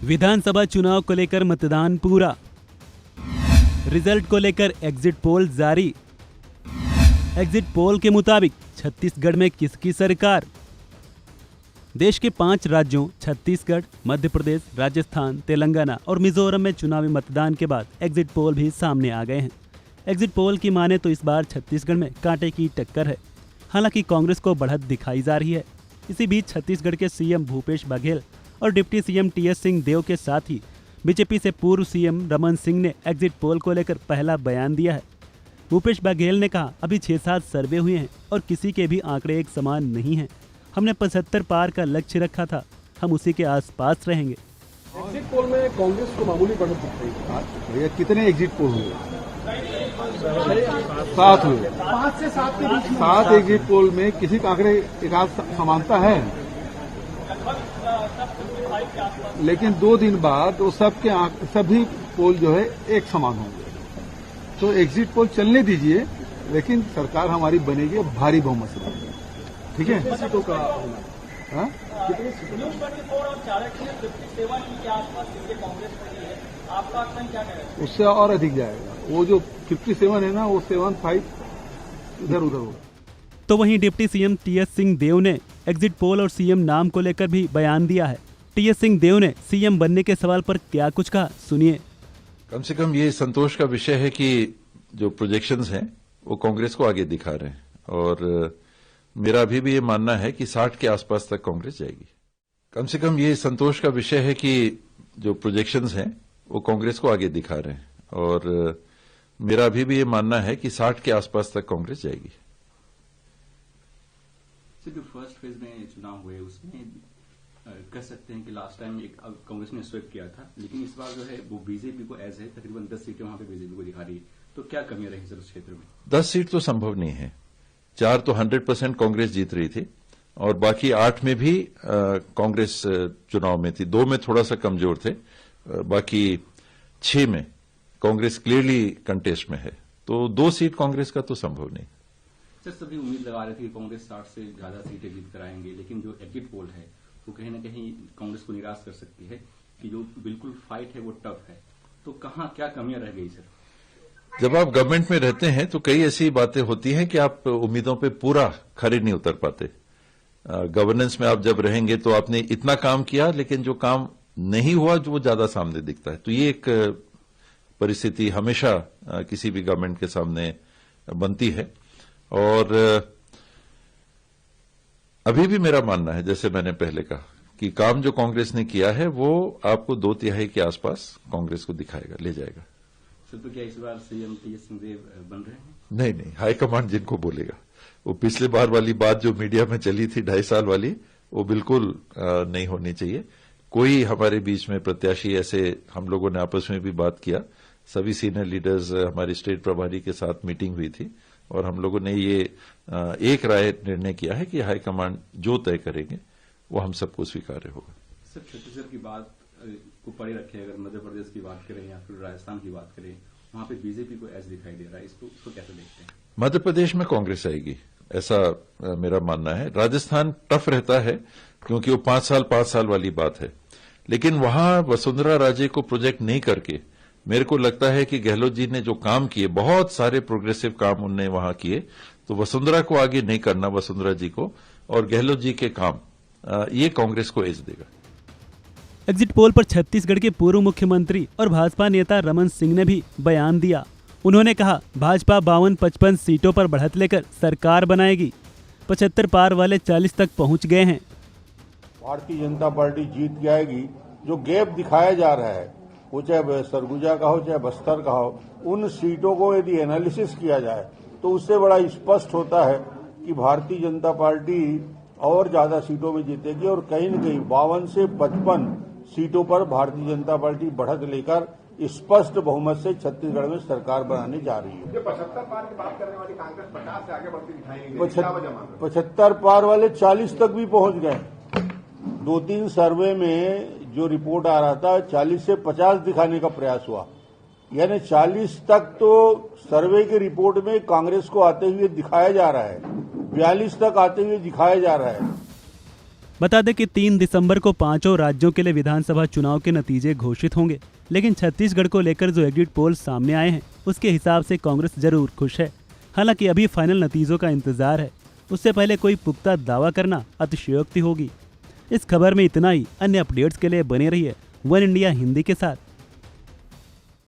विधानसभा चुनाव को लेकर मतदान पूरा। रिजल्ट को लेकर एग्जिट पोल जारी। एग्जिट पोल के मुताबिक छत्तीसगढ़ में किसकी सरकार? देश के 5 राज्यों छत्तीसगढ़, मध्य प्रदेश, राजस्थान, तेलंगाना और मिजोरम में चुनावी मतदान के बाद एग्जिट पोल भी सामने आ गए हैं। एग्जिट पोल की माने तो इस बार छत्तीसगढ़ में कांटे की टक्कर है। हालांकि कांग्रेस को बढ़त दिखाई जा रही है। इसी बीच छत्तीसगढ़ के सीएम भूपेश बघेल और डिप्टी सीएम टीएस सिंहदेव के साथ ही बीजेपी से पूर्व सीएम रमन सिंह ने एग्जिट पोल को लेकर पहला बयान दिया है। भूपेश बघेल ने कहा, अभी 6-7 सर्वे हुए हैं और किसी के भी आंकड़े एक समान नहीं हैं। हमने 75 पार का लक्ष्य रखा था, हम उसी के आसपास रहेंगे। एग्जिट पोल में कांग्रेस को मामूली बढ़त दिख रही है। भैया कितने एग्जिट पोल हुए? 7 हुए। 5 से 7 के बीच में 7 एग्जिट पोल में किसी का आंकड़े एक आध समानता है, लेकिन 2 दिन बाद वो सभी पोल जो है एक समान होंगे। तो एग्जिट पोल चलने दीजिए, लेकिन सरकार हमारी बनेगी भारी बहुमत से बनेगी। ठीक है? कितनी सीटों का होना? हाँ? कितनी सीटों उससे और अधिक जाएगा। वो जो 57 है ना, वो 75 इधर उधर होगा। तो वहीं डिप्टी सीएम टीएस सिंहदेव ने एग्जिट पोल और सीएम नाम को लेकर भी बयान दिया है। टीएस सिंहदेव ने सीएम बनने के सवाल पर क्या कुछ कहा, सुनिए। कम से कम ये संतोष का विषय है कि जो प्रोजेक्शंस हैं वो कांग्रेस को आगे दिखा रहे हैं, और मेरा अभी भी ये मानना है कि 60 के आसपास तक कांग्रेस जाएगी। कम से कम ये संतोष का विषय है कि जो प्रोजेक्शंस हैं वो कांग्रेस को आगे दिखा रहे हैं, और मेरा अभी भी ये मानना है कि 60 के आसपास तक कांग्रेस जाएगी। जो फर्स्ट फेज में चुनाव हुए उसमें कह सकते हैं कि लास्ट टाइम एक कांग्रेस ने स्वीप किया था, लेकिन इस बार जो है वो बीजेपी को एज है, तकरीबन 10 सीटें वहां पे बीजेपी को दिखा रही है। तो क्या कमियां रही सर उस क्षेत्र में? 10 सीट तो संभव नहीं है। 4 तो 100% कांग्रेस जीत रही थी, और बाकी 8 में भी कांग्रेस चुनाव में थी। 2 में थोड़ा सा कमजोर थे, बाकी 6 में कांग्रेस क्लियरली कंटेस्ट में है। तो 2 सीट कांग्रेस का तो संभव नहीं। सर, सभी उम्मीद लगा रहे थे कि कांग्रेस 60 से ज्यादा सीटें जीत कर आएंगे, लेकिन जो एग्जिट पोल है वो कहीं ना कहीं कांग्रेस को निराश कर सकती है कि जो बिल्कुल फाइट है वो टफ है। तो कहाँ क्या कमियां रह गई सर? जब आप गवर्नमेंट में रहते हैं तो कई ऐसी बातें होती हैं कि आप उम्मीदों पे पूरा खरे नहीं उतर पाते। गवर्नेंस में आप जब रहेंगे तो आपने इतना काम किया, लेकिन जो काम नहीं हुआ जो वो ज्यादा सामने दिखता है। तो ये एक परिस्थिति हमेशा किसी भी गवर्नमेंट के सामने बनती है, और अभी भी मेरा मानना है, जैसे मैंने पहले कहा, कि काम जो कांग्रेस ने किया है वो आपको 2/3 के आसपास कांग्रेस को दिखाएगा, ले जाएगा। सर, तो क्या इस बार सीएम टीएस सिंहदेव बन रहे हैं? नहीं, हाईकमांड जिनको बोलेगा। वो पिछले बार वाली बात जो मीडिया में चली थी 2.5 साल वाली, वो बिल्कुल नहीं होनी चाहिए। कोई हमारे बीच में प्रत्याशी ऐसे, हम लोगों ने आपस में भी बात किया, सभी सीनियर लीडर्स, हमारे स्टेट प्रभारी के साथ मीटिंग हुई थी, और हम लोगों ने ये एक राय निर्णय किया है कि हाईकमांड जो तय करेंगे वो हम सबको स्वीकार्य होगा। सर, छत्तीसगढ़ की बात को पड़े रखे, अगर मध्य प्रदेश की बात करें या फिर राजस्थान की बात करें, वहां पे बीजेपी को एज दिखाई दे रहा है। इसको कैसे देखते हैं? मध्य प्रदेश में कांग्रेस आएगी, ऐसा मेरा मानना है। राजस्थान टफ रहता है क्योंकि वो 5 साल वाली बात है, लेकिन वहां वसुंधरा राजे को प्रोजेक्ट नहीं करके मेरे को लगता है कि गहलोत जी ने जो काम किए, बहुत सारे प्रोग्रेसिव काम उनने वहां किए, तो वसुंधरा को आगे नहीं करना, वसुंधरा जी को, और गहलोत जी के काम, ये कांग्रेस को एज देगा। एग्जिट पोल पर छत्तीसगढ़ के पूर्व मुख्यमंत्री और भाजपा नेता रमन सिंह ने भी बयान दिया। उन्होंने कहा, भाजपा 52-55 सीटों पर बढ़त लेकर सरकार बनाएगी। 75 पार वाले 40 तक पहुंच गए हैं। भारतीय जनता पार्टी जीत जाएगी। जो गैप दिखाया जा रहा है, वो चाहे सरगुजा का हो चाहे बस्तर का हो, उन सीटों को यदि एनालिसिस किया जाए तो उससे बड़ा स्पष्ट होता है कि भारतीय जनता पार्टी और ज्यादा सीटों में जीतेगी, और कहीं न कहीं 52 से 55 सीटों पर भारतीय जनता पार्टी बढ़त लेकर स्पष्ट बहुमत से छत्तीसगढ़ में सरकार बनाने जा रही है। 75 पार की बात करने वाली कांग्रेस 50 से आगे बढ़ती दिखाई नहीं दे रही। 75 पार वाले 40 तक भी पहुंच गए। 2-3 सर्वे में जो रिपोर्ट आ रहा था 40 से 50 दिखाने का प्रयास हुआ, यानी 40 तक तो सर्वे की रिपोर्ट में कांग्रेस को आते हुए दिखाया जा रहा है, 42 तक आते हुए दिखाया जा रहा है। बता दें कि 3 दिसंबर को 5 राज्यों के लिए विधानसभा चुनाव के नतीजे घोषित होंगे, लेकिन छत्तीसगढ़ को लेकर जो एग्जिट पोल सामने आए हैं उसके हिसाब से कांग्रेस जरूर खुश है। हालांकि अभी फाइनल नतीजों का इंतजार है, उससे पहले कोई पुख्ता दावा करना अतिशयोक्ति होगी। इस खबर में इतना ही। अन्य अपडेट्स के लिए बने रहिए वन इंडिया हिंदी के साथ।